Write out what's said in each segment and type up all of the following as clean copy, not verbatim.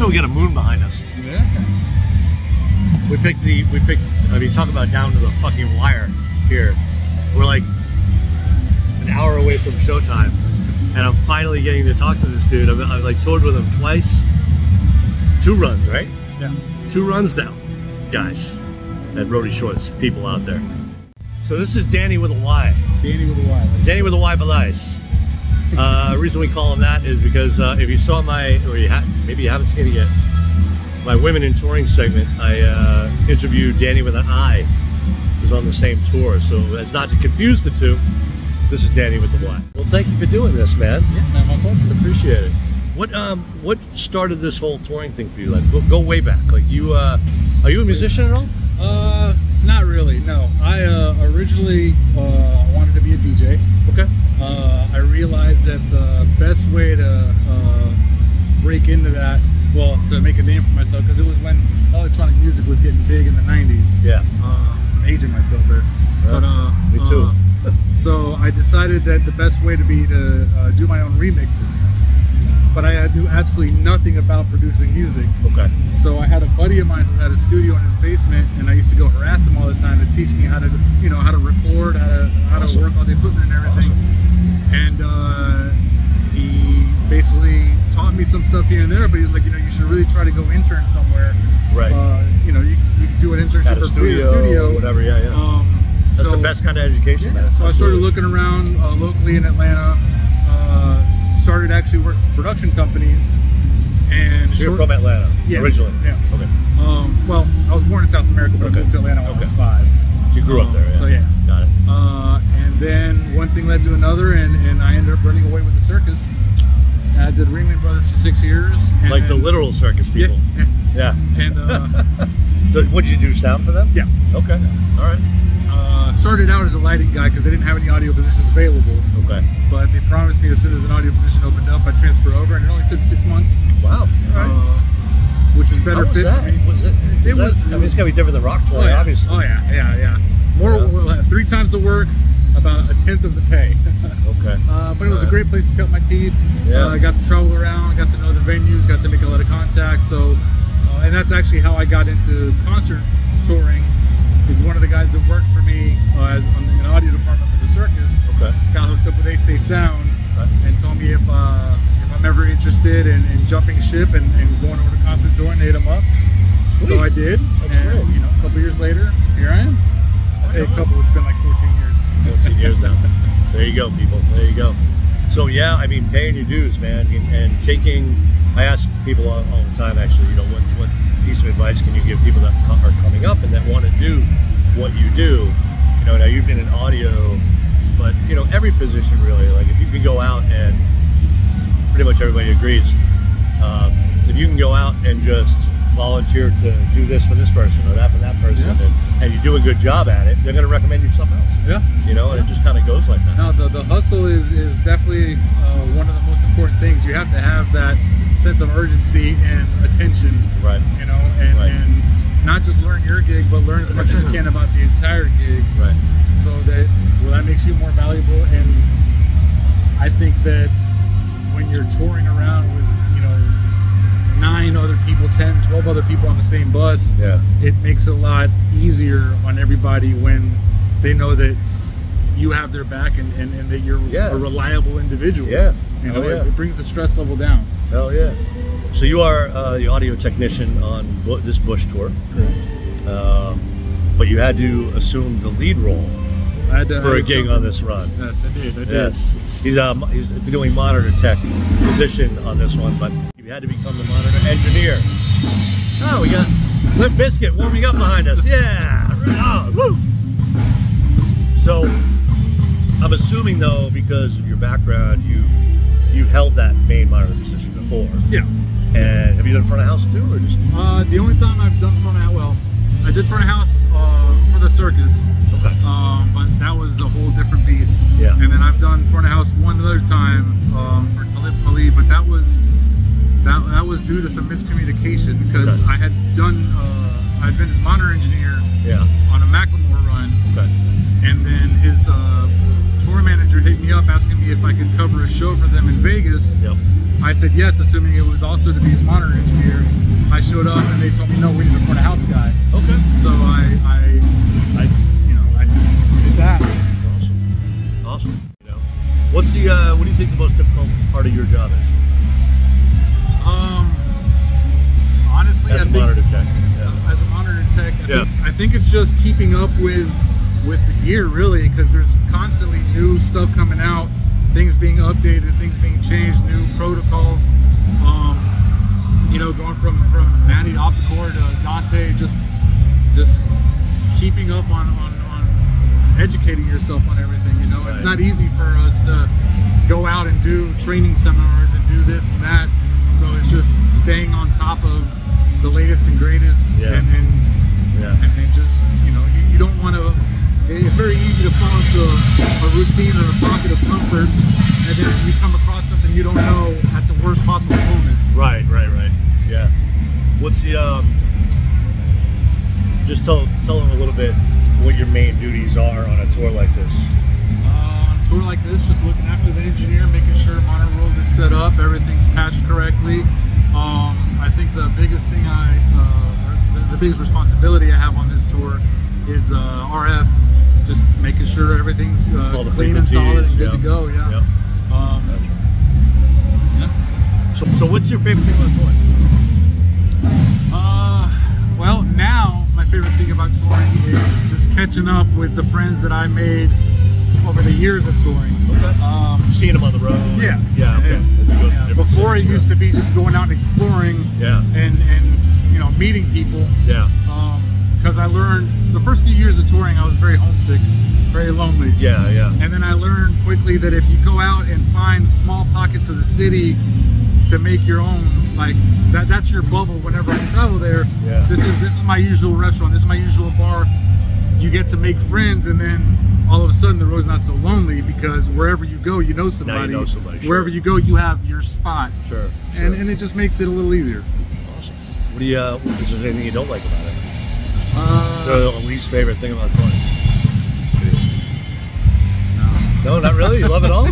So we got a moon behind us. Yeah. We picked, I mean, talk about down to the fucking wire here. We're like an hour away from showtime, and I'm finally getting to talk to this dude. I've like toured with him twice. 2 runs, right? Yeah. 2 runs now, guys, at Roadie Shorts, people out there. So this is Danny with a Y. Danny with a Y. Danny with a Y Pelaez. The reason we call him that is because if you saw my, or maybe you haven't seen it yet, my Women in Touring segment, I interviewed Danny with an I, who's on the same tour. So as not to confuse the two, this is Danny with the Y. Well, thank you for doing this, man. Yeah, not my fault. Appreciate it. What started this whole touring thing for you? Like, go way back. Like, you are you a musician at all? Not really. No. I originally wanted to be a DJ. Okay. I realized that the best way to break into that, well, to make a name for myself, because it was when electronic music was getting big in the 90s. Yeah. I'm aging myself there. Yeah, but me too. So I decided that the best way to be to do my own remixes. But I knew absolutely nothing about producing music. Okay. So I had a buddy of mine who had a studio in his basement, and I used to go harass him all the time to teach me how to, how to record, how to work on the equipment and everything. Awesome. And he basically taught me some stuff here and there. But he was like, you should really try to go intern somewhere. Right. You can do an internship for free at a studio, whatever. Yeah, yeah. That's the best kind of education. Yeah, so I started looking around locally in Atlanta. Started actually working for production companies, and so you're from Atlanta, originally? Yeah. Okay. Well, I was born in South America, but I moved to Atlanta when I was 5. So you grew up there, yeah. So yeah. Got it. And then one thing led to another, and I ended up running away with the circus. I did Ringling Brothers for 6 years. And like the literal circus people. Yeah. Yeah. And so what did you do, sound for them? Yeah. Okay. All right. Started out as a lighting guy because they didn't have any audio positions available. Okay. But they promised me as soon as an audio position opened up, I'd transfer over, and it only took 6 months. Wow. All right. Which was better fit for me. It was. I mean, it's gotta be different than rock touring, obviously. Oh yeah. More, 3 times the work, about 1/10 of the pay. Okay. But it was a great place to cut my teeth. Yeah. I got to travel around, got to know the venues, got to make a lot of contacts. So, and that's actually how I got into concert touring. Is one of the guys that worked for me in the audio department for the circus. Okay. Got hooked up with 8th Day Sound and told me if I'm ever interested in jumping ship and going over to concert touring, they hit him up. Sweet. So I did. That's great. A couple years later, here I am. I say a couple, it's been like 14 years. 14 years now. There you go, people. There you go. So yeah, I mean, paying your dues, man, and taking. I ask people all the time, actually, what piece of advice can you give people that are coming up and that want to do what you do? Now you've been in audio, but every position really. Like if you can go out and pretty much everybody agrees, if you can go out and just volunteer to do this for this person or that for that person, and you do a good job at it, they're going to recommend you something else. Yeah. And it just kind of goes like that. No, the hustle is definitely one of the most important things. You have to have that sense of urgency and attention. Right. And not just learn your gig, but learn as much as you can about the entire gig. Right. So that makes you more valuable. And I think that when you're touring around with 9 other people, 10, 12 other people on the same bus, it makes it a lot easier on everybody when they know that you have their back and that you're a reliable individual. Yeah. It brings the stress level down. Hell yeah. So you are the audio technician on this Bush tour. Correct. But you had to assume the lead role for a gig on this run. Yes, I did. Yes. He's doing monitor tech position on this one, but you had to become the monitor engineer. Oh, we got Limp Bizkit warming up behind us. Yeah. Right on. Woo. So I'm assuming though, because of your background, you've held that main monitor position before. Yeah. And have you done front of house too, or just? The only time I've done front of house, I did front of house for the circus. Okay. whole different beast. Yeah. And then I've done front of house one other time for Talib Kweli, but that was due to some miscommunication because Okay. I'd been his monitor engineer on a Macklemore run, and then his tour manager hit me up asking me if I could cover a show for them in Vegas. Yep. I said yes, assuming it was also to be his monitor engineer. I showed up and they told me no, we need a front of house guy. Okay. So I did that. Awesome. Awesome. You know, what do you think the most difficult part of your job is? Honestly, As a monitor tech. Yeah. As a monitor tech, Yeah. I think it's just keeping up with the gear, really, because there's constantly new stuff coming out, things being updated, things being changed, new protocols. You know, going from Matty to Opticore to Dante, just keeping up on educating yourself on everything. You know, Right. It's not easy for us to go out and do training seminars and do this and that. So it's just staying on top of the latest and greatest, and just, you know, you don't want to. It's very easy to fall into a routine or a pocket of comfort, and then you come across something you don't know at the worst possible moment. Right. Yeah. What's the just tell them a little bit what your main duties are on a tour like this. On a tour like this, just looking after the engineer, making sure monitor world is set up, everything's patched correctly. I think the biggest thing the biggest responsibility I have on this tour is RF, just making sure everything's clean and solid and good to go. Yeah. Yep. So what's your favorite thing about touring? Well, now my favorite thing about touring is just catching up with the friends that I made over the years of touring. Okay. Seeing them on the road. Yeah. Yeah. Okay. Yeah. Before it used to be just going out and exploring. Yeah. And you know, meeting people. Yeah. Because I learned the first few years of touring, I was very homesick, very lonely. Yeah. And then I learned quickly that if you go out and find small pockets of the city to make your own, like that's your bubble. Whenever I travel there, Yeah. this is my usual restaurant, this is my usual bar. You get to make friends, and then all of a sudden the road's not so lonely because wherever you go, you know somebody. Now you know somebody. Wherever you go, you have your spot. Sure. And it just makes it a little easier. Awesome. What do you? Is there anything you don't like about it? The least favorite thing about touring? No, not really. You love it all.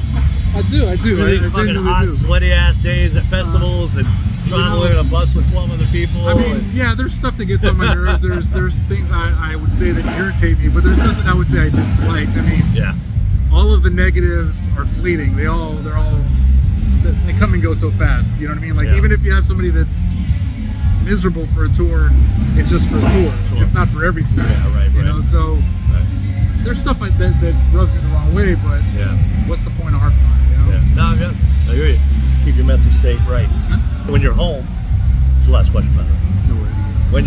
I do. These fucking hot, sweaty ass days at festivals and traveling in a bus with 12 other people. I mean, yeah, there's stuff that gets on my nerves. There's things I would say that irritate me, but there's nothing I would say I dislike. I mean, yeah, all of the negatives are fleeting. They come and go so fast. You know what I mean? Like even if you have somebody that's miserable for a tour, it's just for a tour. Sure. It's not for every tour. Yeah, right. You know, so there's stuff like that rubs me the wrong way, but what's the point of harping on it? You know? Yeah. No, yeah, I hear you. Keep your mental state right. Huh? When you're home, it's the last question, by the way. No worries. When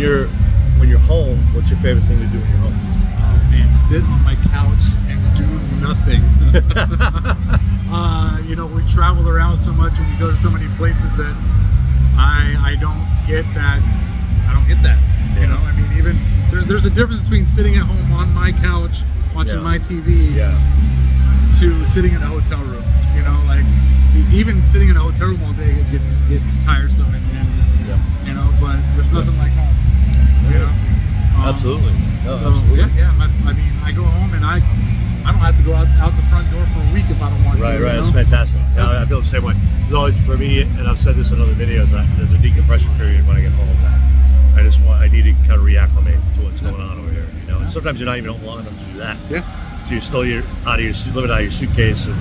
you're home, what's your favorite thing to do when you're home? Oh man, sit on my couch and do nothing. You know, we travel around so much and we go to so many places that I don't get that. I don't get that. You know, I mean, even there's a difference between sitting at home on my couch watching my TV to sitting in a hotel room. You know, like even sitting in a hotel room all day, it gets tiresome and you know. But there's nothing like home. You know. Absolutely. No, so, absolutely. Yeah. I mean, I go home and I don't have to go out the front door for a week if I don't want to. Right. You know? It's fantastic. Yeah, I feel the same way. There's always, for me, and I've said this in other videos, there's a decompression period when I get home. I need to kind of reacclimate to what's going on over here. You know, and sometimes you're not even long enough to do that. Yeah. So you're still living out of your suitcase, and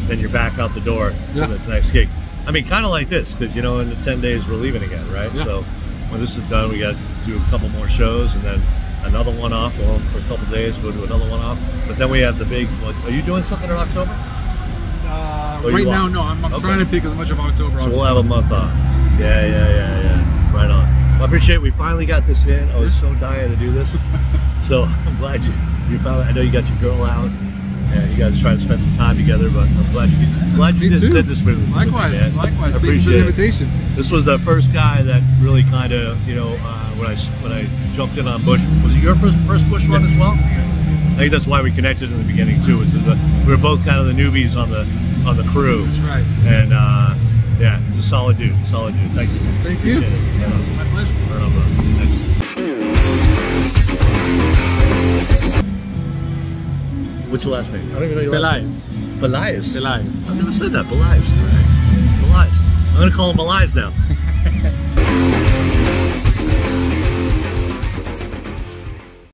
then you're back out the door to the next gig. I mean, kind of like this, because you know, in the 10 days we're leaving again, right? Yeah. So when this is done, we got to do a couple more shows, and then another one off. We'll home for a couple days, go do another one off. But then we have the big. Are you doing something in October? Right now, no. I'm trying to take as much of October off. So we'll have a month off. Yeah. Right on. Well, I appreciate we finally got this in. I was so dying to do this. So I'm glad you found it. I know you got your girl out and you guys trying to spend some time together, but I'm glad you did this with me. Likewise. I Thank you for the invitation. This was the first guy that really kind of, you know, when I jumped in on Bush. Was it your first Bush run as well? think that's why we connected in the beginning too. Is that we were both kind of the newbies on the crew. That's right. And yeah, he's a solid dude. Solid dude. Thank you. Thank you. My pleasure. Right on, bro. Thanks. What's your last name? I don't even know your last name. Pelaez. Pelaez. Pelaez. I've never said that. Pelaez. All right. Pelaez. I'm gonna call him Pelaez now.